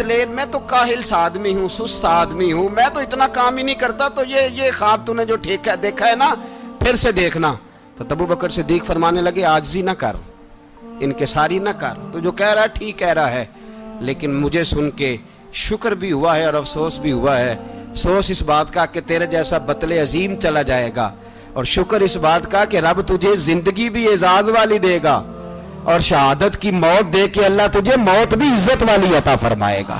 میں تو کاہل آدمی ہوں، سست آدمی ہوں، میں تو اتنا کام ہی نہیں کرتا، تو یہ خواب تو نے جو دیکھا ہے نا پھر سے دیکھنا۔ تو ابو بکر صدیق فرمانے لگے عاجزی نہ کر، انکساری نہ کر، تو جو کہہ رہا ہے ٹھیک کہہ رہا ہے، لیکن مجھے سن کے شکر بھی ہوا ہے اور افسوس بھی ہوا ہے۔ افسوس اس بات کا کہ تیرے جیسا بطل عظیم چلا جائے گا، اور شکر اس بات کا کہ رب تجھے زندگی بھی اعزاز والی دے گا، اور شہادت کی موت دے کے اللہ تجھے موت بھی عزت والی عطا فرمائے گا۔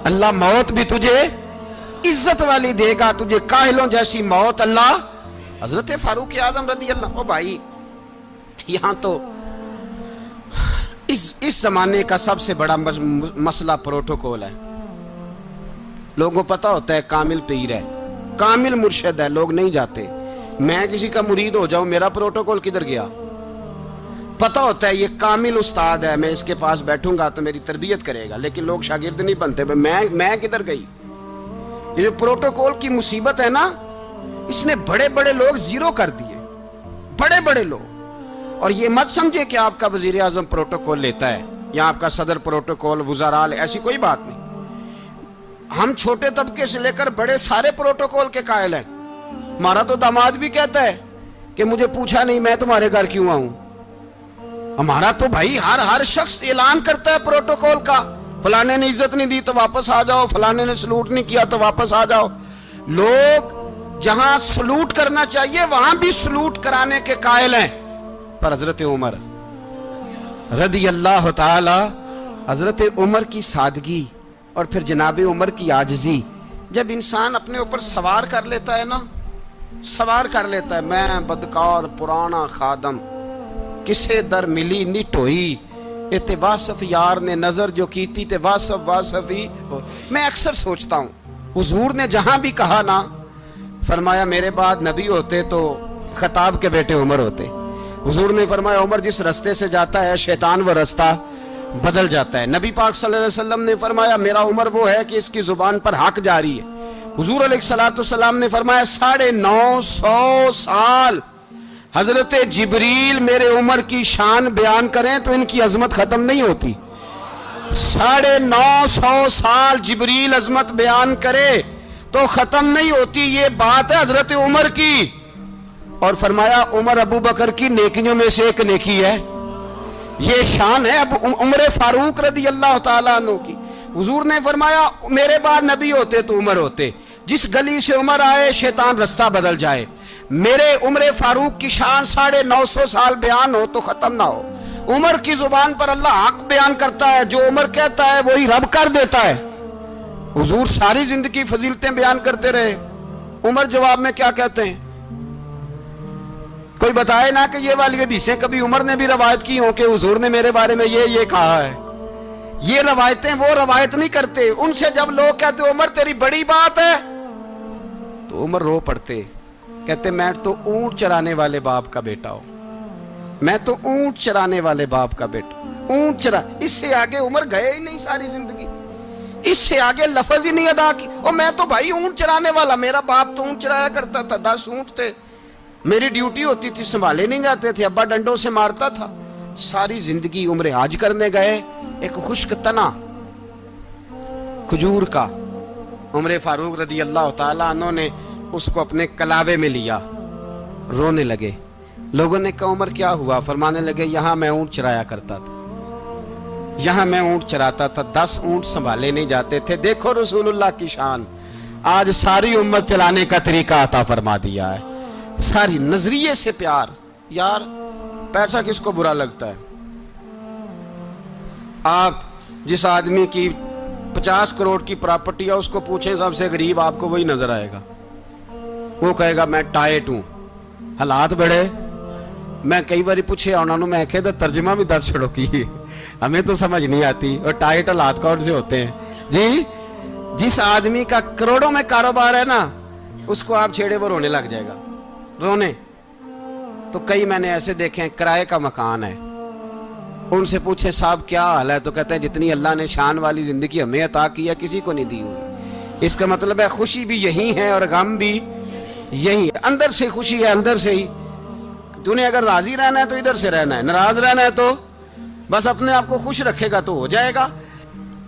اللہ موت بھی تجھے عزت والی دے گا، تجھے کاہلوں جیسی موت اللہ۔ حضرت فاروق اعظم رضی اللہ، او بھائی یہاں تو اس زمانے کا سب سے بڑا مسئلہ پروٹوکول ہے۔ لوگوں پتہ ہوتا ہے کامل پیر ہے، کامل مرشد ہے، لوگ نہیں جاتے۔ میں کسی کا مرید ہو جاؤں، میرا پروٹوکول کدھر گیا؟ پتہ ہوتا ہے یہ کامل استاد ہے، میں اس کے پاس بیٹھوں گا تو میری تربیت کرے گا، لیکن لوگ شاگرد نہیں بنتے۔ میں کدھر گئی؟ یہ جو پروٹوکول کی مصیبت ہے نا، اس نے بڑے بڑے لوگ زیرو کر دیے، بڑے بڑے لوگ۔ اور یہ مت سمجھے کہ آپ کا وزیر اعظم پروٹوکول لیتا ہے یا آپ کا صدر پروٹوکول، وزراء، ایسی کوئی بات نہیں۔ ہم چھوٹے طبقے سے لے کر بڑے سارے پروٹوکول کے قائل ہیں۔ ہمارا تو داماد بھی کہتا ہے کہ مجھے پوچھا نہیں، میں تمہارے گھر کیوں آؤں۔ ہمارا تو بھائی ہر شخص اعلان کرتا ہے پروٹوکول کا، فلانے نے عزت نہیں دی تو واپس آ جاؤ، فلانے نے سلوٹ نہیں کیا تو واپس آ جاؤ۔ لوگ جہاں سلوٹ کرنا چاہیے وہاں بھی سلوٹ کرانے کے قائل ہیں۔ پر حضرت عمر رضی اللہ تعالی، حضرت عمر کی سادگی اور پھر جناب عمر کی عاجزی، جب انسان اپنے اوپر سوار کر لیتا ہے نا، سوار کر لیتا ہے، میں بدکار پرانا خادم، کسے در ملی نہیں ٹوئی، تے واصف یار نے نظر جو کیتی تے واصف ہی۔ میں اکثر سوچتا ہوں حضور نے جہاں بھی کہا نا، فرمایا میرے بعد نبی ہوتے تو خطاب کے بیٹے عمر ہوتے۔ حضور نے فرمایا عمر جس رستے سے جاتا ہے شیطان وہ رستہ بدل جاتا ہے۔ نبی پاک صلی اللہ علیہ وسلم نے فرمایا میرا عمر وہ ہے کہ اس کی زبان پر حق جاری ہے۔ حضور علیہ السلام نے فرمایا 950 سال حضرت جبریل میرے عمر کی شان بیان کریں تو ان کی عظمت ختم نہیں ہوتی۔ 950 سال جبریل عظمت بیان کرے تو ختم نہیں ہوتی۔ یہ بات ہے حضرت عمر کی، اور فرمایا عمر ابو بکر کی نیکیوں میں سے ایک نیکی ہے، یہ شان ہے اب عمر فاروق رضی اللہ تعالیٰ عنہ کی۔ حضور نے فرمایا میرے بعد نبی ہوتے تو عمر ہوتے، جس گلی سے عمر آئے شیطان رستہ بدل جائے۔ میرے عمر فاروق کی شان 950 سال بیان ہو تو ختم نہ ہو۔ عمر کی زبان پر اللہ حق بیان کرتا ہے، جو عمر کہتا ہے وہی رب کر دیتا ہے۔ حضور ساری زندگی فضیلتیں بیان کرتے رہے، عمر جواب میں کیا کہتے ہیں؟ کوئی بتائے نا کہ یہ والی حدیثیں کبھی عمر نے بھی روایت کی ہوں کہ حضور نے میرے بارے میں یہ کہا ہے۔ یہ روایتیں وہ روایت نہیں کرتے، ان سے جب لوگ کہتے عمر تیری بڑی بات ہے تو عمر رو پڑتے، کہتے میں تو اونٹ چرانے والے باپ کا بیٹا ہوں، میں تو اونٹ چرانے والے باپ کا بیٹا، اونٹ چرا۔ اس سے آگے عمر گئے ہی نہیں ساری زندگی، اس سے آگے لفظ ہی نہیں ادا کی۔ اور میں تو بھائی اونٹ چرانے والا، میرا باپ تو اونٹ چرایا کرتا تھا، 10 اونٹ تھے، میری ڈیوٹی ہوتی تھی، سنبھالے نہیں جاتے تھے، ابا ڈنڈوں سے مارتا تھا۔ ساری زندگی عمر حج کرنے گئے، ایک خشک تنا کھجور کا عمر فاروق رضی اللہ تعالیٰ عنہ نے اس کو اپنے کلاوے میں لیا، رونے لگے۔ لوگوں نے کہا عمر کیا ہوا؟ فرمانے لگے یہاں میں اونٹ چرایا کرتا تھا، یہاں میں اونٹ چراتا تھا، 10 اونٹ سنبھالے نہیں جاتے تھے۔ دیکھو رسول اللہ کی شان، آج ساری امت چلانے کا طریقہ عطا فرما دیا ہے، ساری نظریے سے پیار۔ یار پیسہ کس کو برا لگتا ہے؟ آپ جس آدمی کی 50 کروڑ کی پراپرٹی ہے اس کو پوچھیں سب سے غریب، آپ کو وہی نظر آئے گا، وہ کہے گا میں ٹائٹ ہوں۔ حالات بڑے، میں کئی باری پوچھے انہوں نے، میں کہتا ترجمہ بھی 10 چھڑوں کی، ہمیں تو سمجھ نہیں آتی، اور ٹائٹ حالات کون سے ہوتے ہیں جی؟ جس آدمی کا کروڑوں میں کاروبار ہے نا، اس کو آپ چھیڑے وہ رونے لگ جائے گا، رونے۔ تو کئی میں نے ایسے دیکھے ہیں کرائے کا مکان ہے، ان سے پوچھے صاحب کیا حال ہے، تو کہتے ہیں جتنی اللہ نے شان والی زندگی ہمیں عطا کی ہے کسی کو نہیں دی ہوئی۔ اس کا مطلب ہے خوشی بھی یہی ہے اور غم بھی یہی ہے، اندر سے خوشی ہے، اندر سے ہی۔ تو نے اگر راضی رہنا ہے تو ادھر سے رہنا ہے، ناراض رہنا ہے تو بس اپنے آپ کو خوش رکھے گا تو ہو جائے گا۔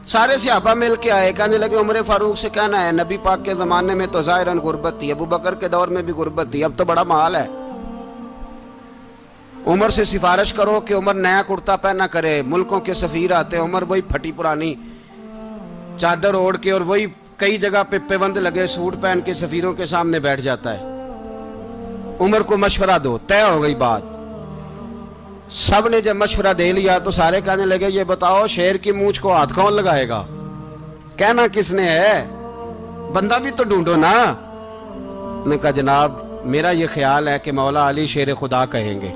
سارے صحابہ مل کے آئے، کہنے لگے عمر فاروق سے کہنا ہے نبی پاک کے زمانے میں تو ظاہراً غربت تھی، ابو بکر کے دور میں بھی غربت تھی، اب تو بڑا محال ہے، عمر سے سفارش کرو کہ عمر نیا کرتا پہنا کرے۔ ملکوں کے سفیر آتے ہیں، عمر وہی پھٹی پرانی چادر اوڑھ کے اور وہی کئی جگہ پہ پیوند لگے سوٹ پہن کے سفیروں کے سامنے بیٹھ جاتا ہے۔ عمر کو مشورہ دو، طے ہو گئی بات۔ سب نے جب مشورہ دے لیا تو سارے کہنے لگے یہ بتاؤ شیر کی مونچھ کو ہاتھ کون لگائے گا؟ کہنا کس نے ہے؟ بندہ بھی تو ڈھونڈو نا۔ نے کہا جناب میرا یہ خیال ہے کہ مولا علی شیر خدا کہیں گے،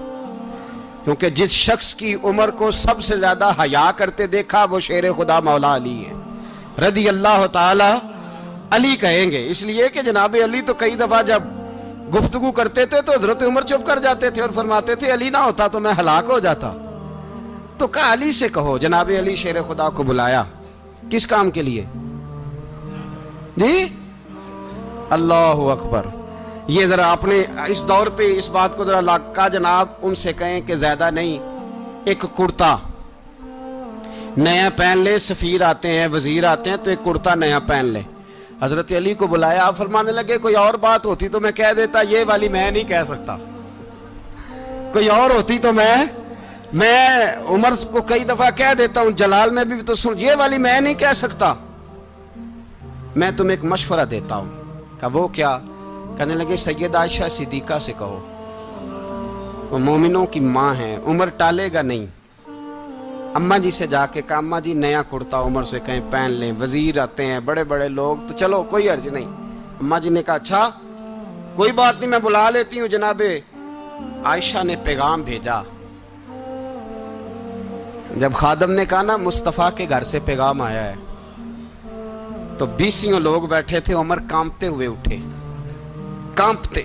کیونکہ جس شخص کی عمر کو سب سے زیادہ حیا کرتے دیکھا وہ شیر خدا مولا علی ہے رضی اللہ تعالی علی کہیں گے، اس لیے کہ جناب علی تو کئی دفعہ جب گفتگو کرتے تھے تو حضرت عمر چپ کر جاتے تھے اور فرماتے تھے علی نہ ہوتا تو میں ہلاک ہو جاتا۔ تو کہا علی سے کہو۔ جناب علی شیر خدا کو بلایا، کس کام کے لیے؟ جی اللہ اکبر۔ یہ ذرا اپنے اس دور پہ اس بات کو ذرا لاکا جناب ان سے کہیں کہ زیادہ نہیں، ایک کرتا نیا پہن لے، سفیر آتے ہیں وزیر آتے ہیں تو ایک کرتا نیا پہن لے۔ حضرت علی کو بلایا، آپ فرمانے لگے کوئی اور بات ہوتی تو میں کہہ دیتا، یہ والی میں نہیں کہہ سکتا، کوئی اور ہوتی تو میں عمر کو کئی دفعہ کہہ دیتا ہوں، جلال میں بھی تو سن، یہ والی میں نہیں کہہ سکتا، میں تمہیں ایک مشورہ دیتا ہوں۔ کہا وہ کیا؟ کہنے لگے سید عائشہ صدیقہ سے کہو، وہ مومنوں کی ماں ہیں، عمر ٹالے گا نہیں۔ اماں جی سے جا کے کہا اماں جی نیا کرتا عمر سے کہیں پہن لیں، وزیر آتے ہیں بڑے بڑے لوگ تو چلو کوئی عرض نہیں۔ اماں جی نے کہا اچھا کوئی بات نہیں میں بلا لیتی ہوں۔ جناب عائشہ نے پیغام بھیجا، جب خادم نے کہا نا مصطفیٰ کے گھر سے پیغام آیا ہے تو 20 لوگ بیٹھے تھے، عمر کانپتے ہوئے اٹھے، کانپتے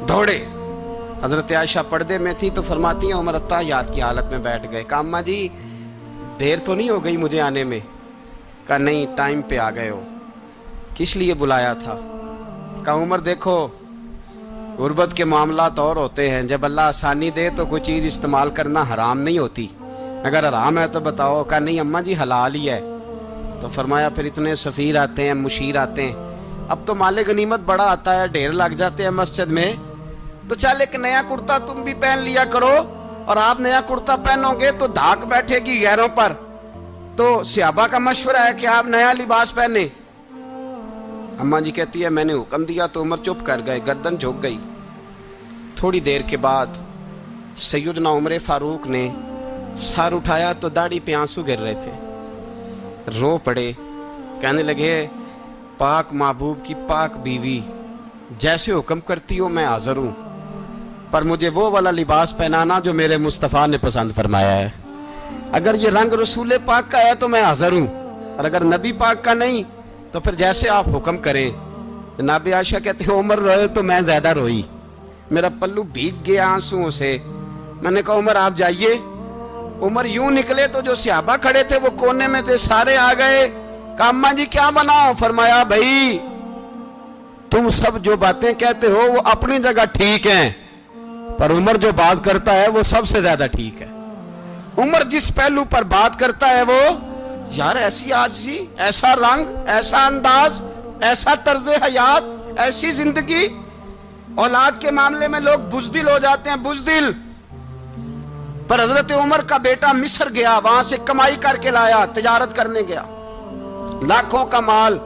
دوڑے۔ حضرت عائشہ پردے میں تھی تو فرماتی ہیں عمر اتحیات کی حالت میں بیٹھ گئے۔ کہا اماں جی دیر تو نہیں ہو گئی مجھے آنے میں؟ کہا نہیں ٹائم پہ آ گئے ہو۔ کس لیے بلایا تھا؟ کہا عمر دیکھو غربت کے معاملات اور ہوتے ہیں، جب اللہ آسانی دے تو کوئی چیز استعمال کرنا حرام نہیں ہوتی، اگر حرام ہے تو بتاؤ۔ کہا نہیں اماں جی حلال ہی ہے۔ تو فرمایا پھر اتنے سفیر آتے ہیں مشیر آتے ہیں، اب تو مال غنیمت بڑا آتا ہے، ڈھیر لگ جاتے ہیں مسجد میں، تو چل ایک نیا کرتا تم بھی پہن لیا کرو، اور آپ نیا کرتا پہنو گے تو دھاک بیٹھے گی غیروں پر۔ تو صحابہ کا مشورہ ہے کہ آپ نیا لباس پہنے۔ اماں جی کہتی ہے میں نے حکم دیا تو عمر چپ کر گئے، گردن جھک گئی۔ تھوڑی دیر کے بعد سیدنا عمر فاروق نے سر اٹھایا تو داڑھی پہ آنسو گر رہے تھے، رو پڑے، کہنے لگے پاک محبوب کی پاک بیوی جیسے حکم کرتی ہو میں حاضر ہوں، پر مجھے وہ والا لباس پہنانا جو میرے مصطفیٰ نے پسند فرمایا ہے، اگر یہ رنگ رسول پاک کا ہے تو میں حاضر ہوں، اور اگر نبی پاک کا نہیں تو پھر جیسے آپ حکم کریں۔ جناب عائشہ کہتے ہیں عمر روئے تو میں زیادہ روئی، میرا پلو بھیگ گیا آنسوؤں سے۔ میں نے کہا عمر آپ جائیے۔ عمر یوں نکلے تو جو صحابہ کھڑے تھے وہ کونے میں تھے، سارے آ گئے۔ کہا اماں جی کیا بناؤ؟ فرمایا بھائی تم سب جو باتیں کہتے ہو وہ اپنی جگہ ٹھیک ہیں، پر عمر جو بات کرتا ہے وہ سب سے زیادہ ٹھیک ہے۔ عمر جس پہلو پر بات کرتا ہے وہ یار ایسی عاجزی، ایسا رنگ، ایسا انداز، ایسا طرز حیات، ایسی زندگی۔ اولاد کے معاملے میں لوگ بزدل ہو جاتے ہیں، بزدل، پر حضرت عمر کا بیٹا مصر گیا، وہاں سے کمائی کر کے لایا، تجارت کرنے گیا، لاکھوں کا مال۔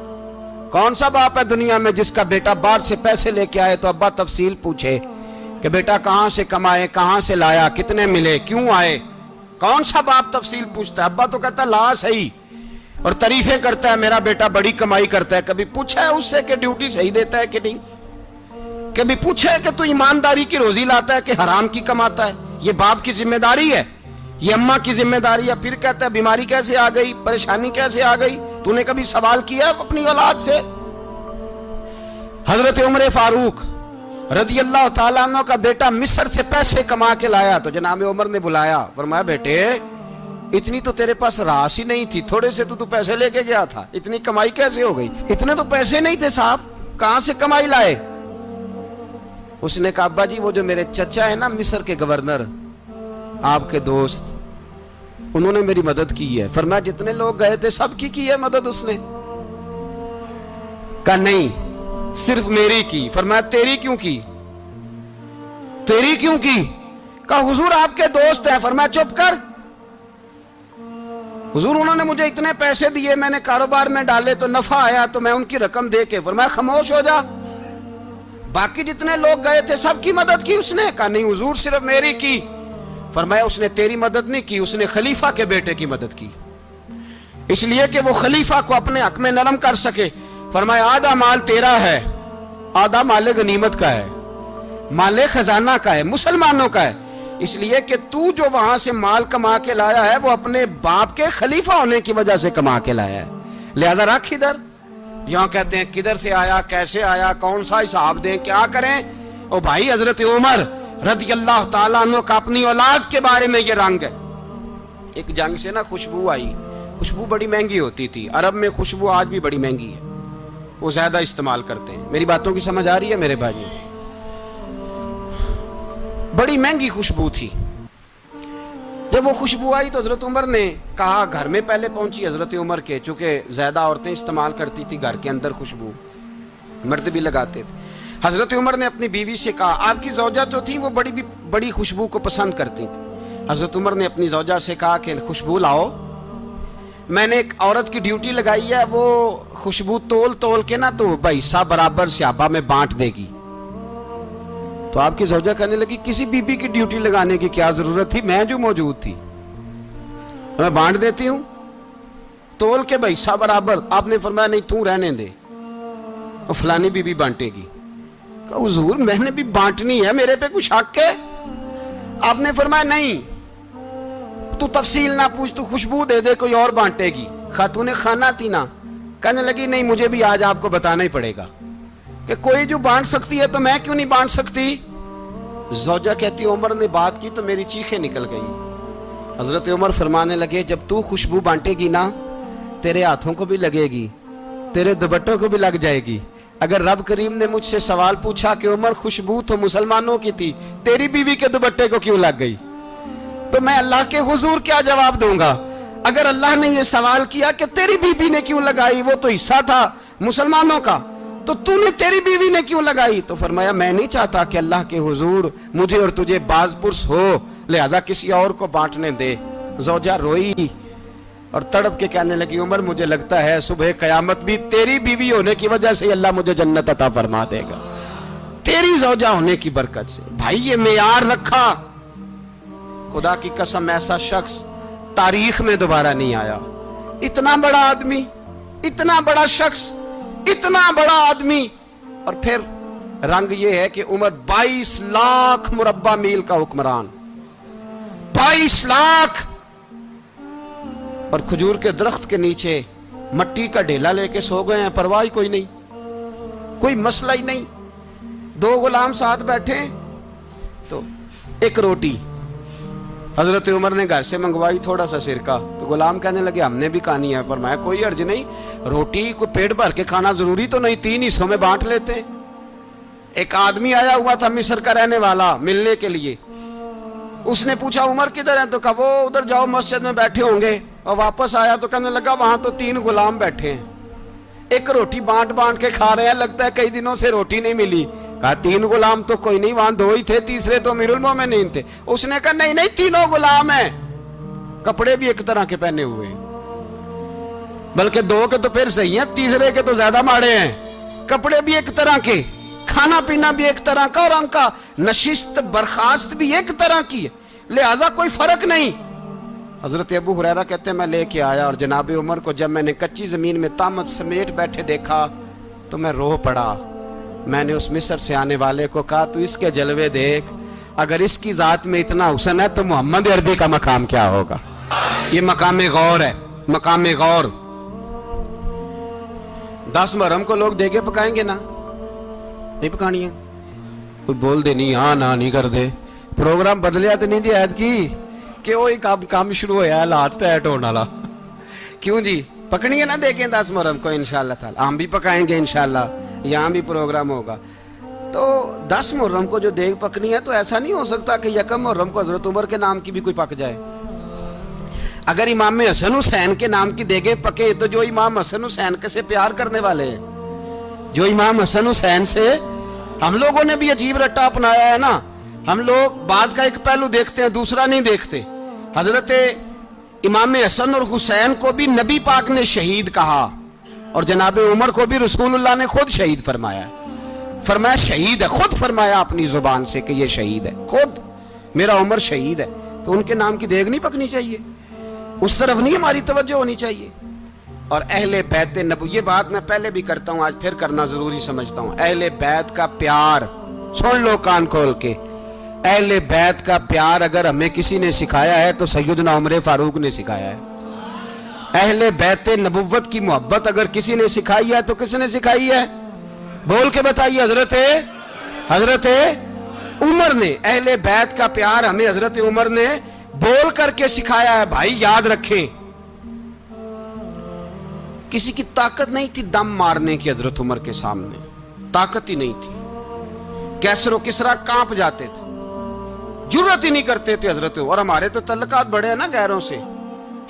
کون سا باپ ہے دنیا میں جس کا بیٹا باہر سے پیسے لے کے آئے تو ابا تفصیل پوچھے کہ بیٹا کہاں سے کمائے، کہاں سے لایا، کتنے ملے، کیوں آئے؟ کون سا باپ تفصیل پوچھتا ہے؟ ابا تو کہتا ہے لا صحیح، اور تعریفیں کرتا ہے میرا بیٹا بڑی کمائی کرتا ہے۔ کبھی پوچھا ہے اس سے کہ ڈیوٹی صحیح دیتا ہے کہ نہیں؟ کبھی پوچھا ہے کہ تو ایمانداری کی روزی لاتا ہے کہ حرام کی کماتا ہے؟ یہ باپ کی ذمہ داری ہے، یہ اماں کی ذمہ داری ہے۔ پھر کہتا ہے بیماری کیسے آ گئی، پریشانی کیسے آ گئی؟ تو نے کبھی سوال کیا اپنی اولاد سے؟ حضرت عمر فاروق رضی اللہ تعالیٰ عنہ کا بیٹا مصر سے پیسے کما کے لایا تو جناب عمر نے بلایا، فرمایا بیٹے اتنی تو تیرے پاس راس ہی نہیں تھی، تھوڑے سے تو پیسے لے کے گیا تھا، اتنی کمائی کیسے ہو گئی؟ اتنے تو پیسے نہیں تھے صاحب، کہاں سے کمائی لائے؟ اس نے کہا ابا جی وہ جو میرے چچا ہے نا مصر کے گورنر، آپ کے دوست، انہوں نے میری مدد کی ہے. فرمایا جتنے لوگ گئے تھے سب کی ہے مدد اس نے؟ کہا نہیں صرف میری کی. فرمایا تیری کیوں کی؟ تیری کیوں کی؟ کہا حضور آپ کے دوست ہیں. فرمایا چپ کر حضور انہوں نے مجھے اتنے پیسے دیے, میں نے کاروبار میں ڈالے تو نفع آیا تو میں ان کی رقم دے کے. فرمایا خاموش ہو جا, باقی جتنے لوگ گئے تھے سب کی مدد کی اس نے؟ کہا نہیں حضور صرف میری کی. فرمایا اس نے تیری مدد نہیں کی, اس نے خلیفہ کے بیٹے کی مدد کی, اس لیے کہ وہ خلیفہ کو اپنے حق میں نرم کر سکے. فرمایا آدھا مال تیرا ہے, آدھا مال غنیمت کا ہے, مال خزانہ کا ہے, مسلمانوں کا ہے, اس لیے کہ تو جو وہاں سے مال کما کے لایا ہے وہ اپنے باپ کے خلیفہ ہونے کی وجہ سے کما کے لایا ہے, لہذا رکھ ادھر. یہاں کہتے ہیں کدھر سے آیا, کیسے آیا, کون سا حساب دیں, کیا کریں. او بھائی حضرت عمر رضی اللہ تعالیٰ عنہ کا اپنی اولاد کے بارے میں یہ رنگ ہے. ایک جنگ سے نا خوشبو آئی, خوشبو بڑی مہنگی ہوتی تھی, عرب میں خوشبو آج بھی بڑی مہنگی ہے, وہ زیادہ استعمال کرتے ہیں. میری باتوں کی سمجھ آ رہی ہے میرے بھائی؟ بڑی مہنگی خوشبو تھی. جب وہ خوشبو آئی تو حضرت عمر نے کہا, گھر میں پہلے پہنچی حضرت عمر کے, چونکہ زیادہ عورتیں استعمال کرتی تھی گھر کے اندر خوشبو, مرد بھی لگاتے تھے. حضرت عمر نے اپنی بیوی سے کہا, آپ کی زوجہ جو تھی وہ بڑی خوشبو کو پسند کرتی تھی. حضرت عمر نے اپنی زوجہ سے کہا کہ خوشبو لاؤ, میں نے ایک عورت کی ڈیوٹی لگائی ہے, وہ خوشبو تول کے نا تو حصہ برابر صحابہ میں بانٹ دے گی. تو آپ کی زوجہ کہنے لگی کسی بی بی کی ڈیوٹی لگانے کی کیا ضرورت تھی, میں جو موجود تھی میں بانٹ دیتی ہوں تول کے حصہ برابر. آپ نے فرمایا نہیں تو رہنے دے, اور فلانی بی بی بانٹے گی. کہا حضور میں نے بھی بانٹنی ہے, میرے پہ کچھ حق ہے؟ آپ نے فرمایا نہیں, تو تفصیل نہ پوچھ, تو خوشبو دے دے, کوئی اور بانٹے گی. خاتون خانہ تھی نا, کہنے لگی نہیں مجھے بھی آج آپ کو بتانا ہی پڑے گا کہ کوئی جو بانٹ سکتی ہے تو میں کیوں نہیں بانٹ سکتی. زوجہ کہتی عمر نے بات کی تو میری چیخیں نکل گئی. حضرت عمر فرمانے لگے جب تو خوشبو بانٹے گی نا تیرے ہاتھوں کو بھی لگے گی, تیرے دوپٹوں کو بھی لگ جائے گی. اگر رب کریم نے مجھ سے سوال پوچھا کہ عمر خوشبو تو مسلمانوں کی تھی, تیری بیوی کے دوپٹے کو کیوں لگ گئی, تو میں اللہ کے حضور کیا جواب دوں گا؟ اگر اللہ نے یہ سوال کیا کہ تیری بیوی نے کیوں لگائی, وہ تو حصہ تھا مسلمانوں کا, تو نے تیری بیوی نے کیوں لگائی؟ تو فرمایا میں نہیں چاہتا کہ اللہ کے حضور مجھے اور تجھے باز پرس ہو, لہذا کسی اور کو بانٹنے دے. زوجہ روئی اور تڑپ کے کہنے لگی عمر مجھے لگتا ہے صبح قیامت بھی تیری بیوی ہونے کی وجہ سے اللہ مجھے جنت عطا فرما دے گا, تیری زوجہ ہونے کی برکت سے. بھائی یہ معیار رکھا, خدا کی قسم ایسا شخص تاریخ میں دوبارہ نہیں آیا. اتنا بڑا آدمی, اتنا بڑا شخص, اتنا بڑا آدمی, اور پھر رنگ یہ ہے کہ عمر 22 لاکھ مربع میل کا حکمران, 22 لاکھ, اور کھجور کے درخت کے نیچے مٹی کا ڈھیلا لے کے سو گئے ہیں, پرواہ کوئی نہیں, کوئی مسئلہ ہی نہیں. 2 غلام ساتھ بیٹھے تو ایک روٹی حضرت عمر نے گھر سے منگوائی, تھوڑا سا سرکہ, تو غلام کہنے لگے ہم نے بھی کھانی ہے. فرمایا کوئی حرج نہیں, روٹی کو پیٹ بھر کے کھانا ضروری تو نہیں, 3 حصوں میں بانٹ لیتے ہیں. ایک آدمی آیا ہوا تھا مصر کا رہنے والا ملنے کے لیے, اس نے پوچھا عمر کدھر ہیں, تو کہا وہ ادھر جاؤ مسجد میں بیٹھے ہوں گے. اور واپس آیا تو کہنے لگا وہاں تو 3 غلام بیٹھے ہیں, ایک روٹی بانٹ کے کھا رہے ہیں, لگتا ہے کئی دنوں سے روٹی نہیں ملی. کہا 3 غلام تو کوئی نہیں, وہاں 2 ہی تھے, تیسرے تو امیر المومنین تھے. اس نے کہا نہیں 3 غلام ہیں, کپڑے بھی ایک طرح کے پہنے ہوئے, بلکہ 2 کے تو پھر صحیح ہیں, تیسرے کے تو زیادہ ماڑے ہیں. کپڑے بھی ایک طرح کے, کھانا پینا بھی ایک طرح کا, اور ان کا نشست برخاست بھی ایک طرح کی ہے, لہذا کوئی فرق نہیں. حضرت ابو ہریرہ کہتے ہیں میں لے کے آیا, اور جناب عمر کو جب میں نے کچی زمین میں تامت سمیٹ بیٹھے دیکھا تو میں رو پڑا. میں نے اس مصر سے آنے والے کو کہا تو اس کے جلوے دیکھ, اگر اس کی ذات میں اتنا حسن ہے تو محمد عربی کا مقام کیا ہوگا. یہ مقام غور ہے, مقام غور. 10 محرم کو لوگ دیگے پکائیں گے نا, نہیں پکانی ہے, کوئی بول دے نہیں, ہاں نہ نہیں کر دے, پروگرام بدلیا تو نہیں دی عید کی کہ وہی کام شروع ہویا ہے لات ٹائٹ ہونے والا. کیوں جی, پکنی ہے نا دیکھیں 10 محرم کو انشاءاللہ تعالی, ہم بھی پکائیں گے انشاءاللہ, یہاں بھی پروگرام ہوگا. تو 10 محرم کو جو دیگ پکنی ہے تو ایسا نہیں ہو سکتا کہ 1 محرم کو حضرت عمر کے نام کی بھی کوئی پک جائے. اگر امام حسن حسین کے نام کی دیگیں پکے تو جو امام حسن حسین سے پیار کرنے والے ہیں، جو امام حسن حسین سے، ہم لوگوں نے بھی عجیب رٹا اپنایا ہے نا، ہم لوگ بات کا ایک پہلو دیکھتے ہیں دوسرا نہیں دیکھتے۔ حضرت امام حسن اور حسین کو بھی نبی پاک نے شہید کہا، اور جناب عمر کو بھی رسول اللہ نے خود شہید فرمایا، فرمایا شہید ہے، خود فرمایا اپنی زبان سے کہ یہ شہید ہے، خود میرا عمر شہید ہے۔ تو ان کے نام کی دیگ نہیں پکنی چاہیے، اس طرف نہیں ہماری توجہ ہونی چاہیے۔ اور اہل بیت نبوی، یہ بات میں پہلے بھی کرتا ہوں، آج پھر کرنا ضروری سمجھتا ہوں، اہل بیت کا پیار، سن لو کان کھول کے، اہل بیت کا پیار اگر ہمیں کسی نے سکھایا ہے تو سیدنا عمر فاروق نے سکھایا ہے۔ اہل بیت نبوت کی محبت اگر کسی نے سکھائی ہے تو کس نے سکھائی ہے؟ بول کے بتائیے، حضرت عمر نے۔ اہل بیت کا پیار ہمیں حضرت عمر نے بول کر کے سکھایا ہے۔ بھائی یاد رکھیں، کسی کی طاقت نہیں تھی دم مارنے کی حضرت عمر کے سامنے، طاقت ہی نہیں تھی، کیسر و کسرا کانپ جاتے تھے، جرت ہی نہیں کرتے تھے حضرت۔ اور ہمارے تو تعلقات بڑے ہیں نا غیروں سے۔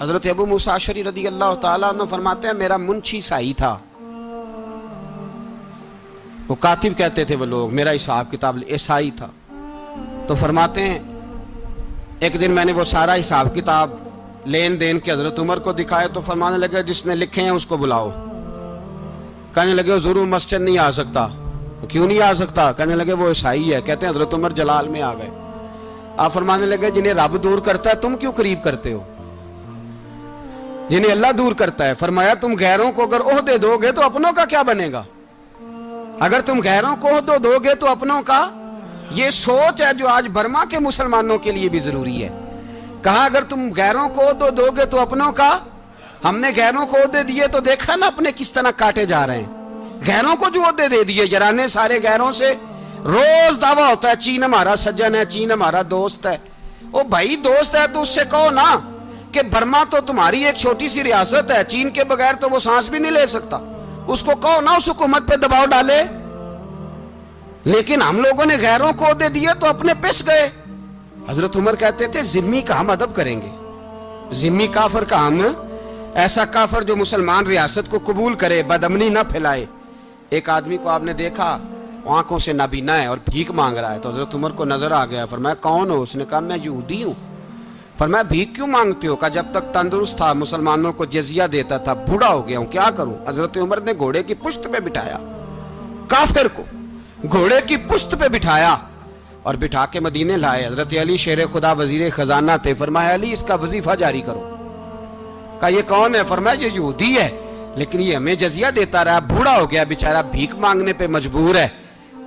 حضرت ابو موسیٰ اشعری رضی اللہ تعالیٰ عنہ فرماتے ہیں میرا منشی سائی تھا، وہ کاتب کہتے تھے وہ لوگ، میرا حساب کتاب عیسائی تھا۔ تو فرماتے ہیں ایک دن میں نے وہ سارا حساب کتاب لین دین کے حضرت عمر کو دکھائے تو فرمانے لگے جس نے لکھے ہیں اس کو بلاؤ۔ کہنے لگے حضور مسجد نہیں آ سکتا۔ کیوں نہیں آ سکتا؟ کہنے لگے وہ عیسائی ہے۔ کہتے ہیں حضرت عمر جلال میں آ گئے۔ آپ فرمانے لگے جنہیں رب دور کرتا ہے تم کیوں قریب کرتے ہو؟ جنہیں اللہ دور کرتا ہے۔ فرمایا تم غیروں کو اگر عہدے دو گے تو اپنوں کا کیا بنے گا؟ اگر تم غیروں کو عہدے دو گے تو اپنوں کا۔ یہ سوچ ہے جو آج برما کے مسلمانوں کے لیے بھی ضروری ہے۔ کہا اگر تم غیروں کو عہدے دو گے تو اپنوں کا۔ ہم نے غیروں کو عہدے دیے تو دیکھا نا اپنے کس طرح کاٹے جا رہے ہیں۔ غیروں کو جو عہدے دے دیے، جرانے سارے غیروں سے، روز دعویٰ ہوتا ہے چین ہمارا سجن ہے، چین ہمارا دوست ہے۔ او بھائی دوست ہے تو اس سے کہو نا کہ برما تو تمہاری ایک چھوٹی سی ریاست ہے، چین کے بغیر تو وہ سانس بھی نہیں لے سکتا، اس کو کہو نا اس حکومت پہ دباؤ ڈالے۔ لیکن ہم لوگوں نے غیروں کو عہدے دیے تو اپنے پس گئے۔ حضرت عمر کہتے تھے ذمی کا ہم ادب کریں گے، ذمی کافر کا ہم، ایسا کافر جو مسلمان ریاست کو قبول کرے، بدامنی نہ پھیلائے۔ ایک آدمی کو آپ نے دیکھا آنکھوں سے نابینا ہے اور بھیک مانگ رہا ہے، تو حضرت عمر کو نظر آ گیا، فرمایا کون ہو؟ اس نے کہا میں یہودی ہوں۔ فرمایا بھیک کیوں مانگتے ہو؟ کہا جب تک تندرست تھا مسلمانوں کو جزیہ دیتا تھا، بوڑھا ہو گیا ہوں کیا کروں؟ حضرت عمر نے گھوڑے کی پشت پہ بٹھایا، کافر کو گھوڑے کی پشت پہ بٹھایا اور بٹھا کے مدینے لائے۔ حضرت علی شیر خدا وزیر خزانہ تھے، فرمایا علی اس کا وظیفہ جاری کرو۔ کہا یہ کون ہے؟ فرمایا یہ یہودی ہے لیکن یہ ہمیں جزیہ دیتا رہا، بوڑھا ہو گیا بیچارہ، بھیک مانگنے پہ مجبور ہے،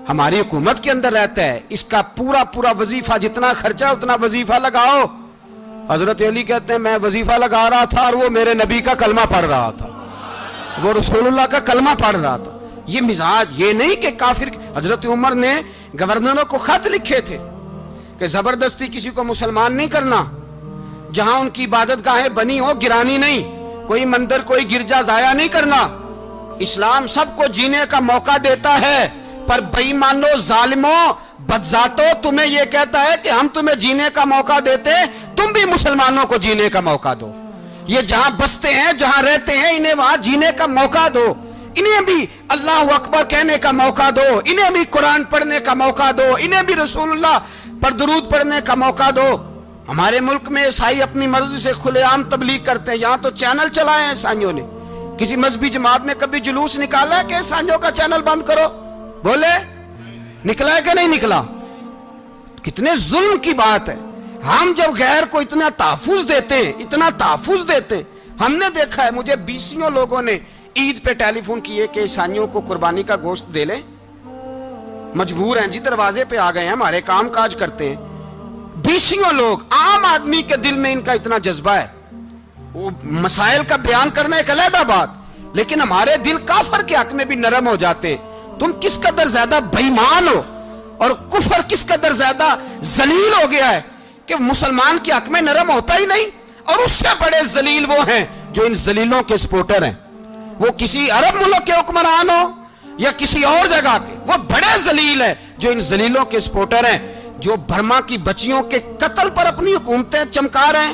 ہماری حکومت کے اندر رہتا ہے، اس کا پورا وظیفہ جتنا خرچہ اتنا وظیفہ لگاؤ۔ حضرت علی کہتے ہیں میں وظیفہ لگا رہا تھا اور وہ میرے نبی کا کلمہ پڑھ رہا تھا، وہ رسول اللہ کا کلمہ پڑھ رہا تھا۔ یہ مزاج، یہ نہیں کہ کافر۔ حضرت عمر نے گورنروں کو خط لکھے تھے کہ زبردستی کسی کو مسلمان نہیں کرنا، جہاں ان کی عبادت گاہیں بنی ہو گرانی نہیں، کوئی مندر کوئی گرجا ضائع نہیں کرنا۔ اسلام سب کو جینے کا موقع دیتا ہے، پر بے ایمانو ظالموں بدذاتوں تمہیں یہ کہتا ہے کہ ہم تمہیں جینے کا موقع دیتے، تم بھی مسلمانوں کو جینے کا موقع دو۔ یہ جہاں بستے ہیں جہاں رہتے ہیں انہیں وہاں جینے کا موقع دو، انہیں بھی اللہ اکبر کہنے کا موقع دو، انہیں بھی قرآن پڑھنے کا موقع دو، انہیں بھی رسول اللہ پر درود پڑھنے کا موقع دو۔ ہمارے ملک میں عیسائی اپنی مرضی سے کھلے عام تبلیغ کرتے ہیں، یہاں تو چینل چلائے ہیں عیسائیوں نے۔ کسی مذہبی جماعت نے کبھی جلوس نکالا ہے کہ عیسائیوں کا چینل بند کرو؟ بولے نکلا ہے کہ نہیں نکلا؟ کتنے ظلم کی بات ہے۔ ہم جب غیر کو اتنا تحفظ دیتے ہیں، اتنا تحفظ دیتے ہیں، ہم نے دیکھا ہے، مجھے بیسیوں لوگوں نے عید پہ ٹیلی فون کیے کہ عیسائیوں کو قربانی کا گوشت دے لیں، مجبور ہیں جی، دروازے پہ آ گئے ہیں، ہمارے کام کاج کرتے ہیں۔ بیسیوں لوگ، عام آدمی کے دل میں ان کا اتنا جذبہ ہے، وہ مسائل کا بیان کرنا ایک علیحدہ بات، لیکن ہمارے دل کافر کے حق میں بھی نرم ہو جاتے ہیں۔ تم کس قدر زیادہ بے ایمان ہو اور کفر کس قدر زیادہ ذلیل ہو گیا ہے کہ مسلمان کے حق میں نرم ہوتا ہی نہیں۔ اور اس سے بڑے ذلیل وہ ہیں جو ان ذلیلوں کے سپورٹر ہیں، وہ کسی عرب ملک کے حکمران ہو یا کسی اور جگہ کے، وہ بڑے ذلیل ہیں جو ان ذلیلوں کے سپورٹر ہیں، جو برما کی بچیوں کے قتل پر اپنی حکومتیں چمکا رہے ہیں،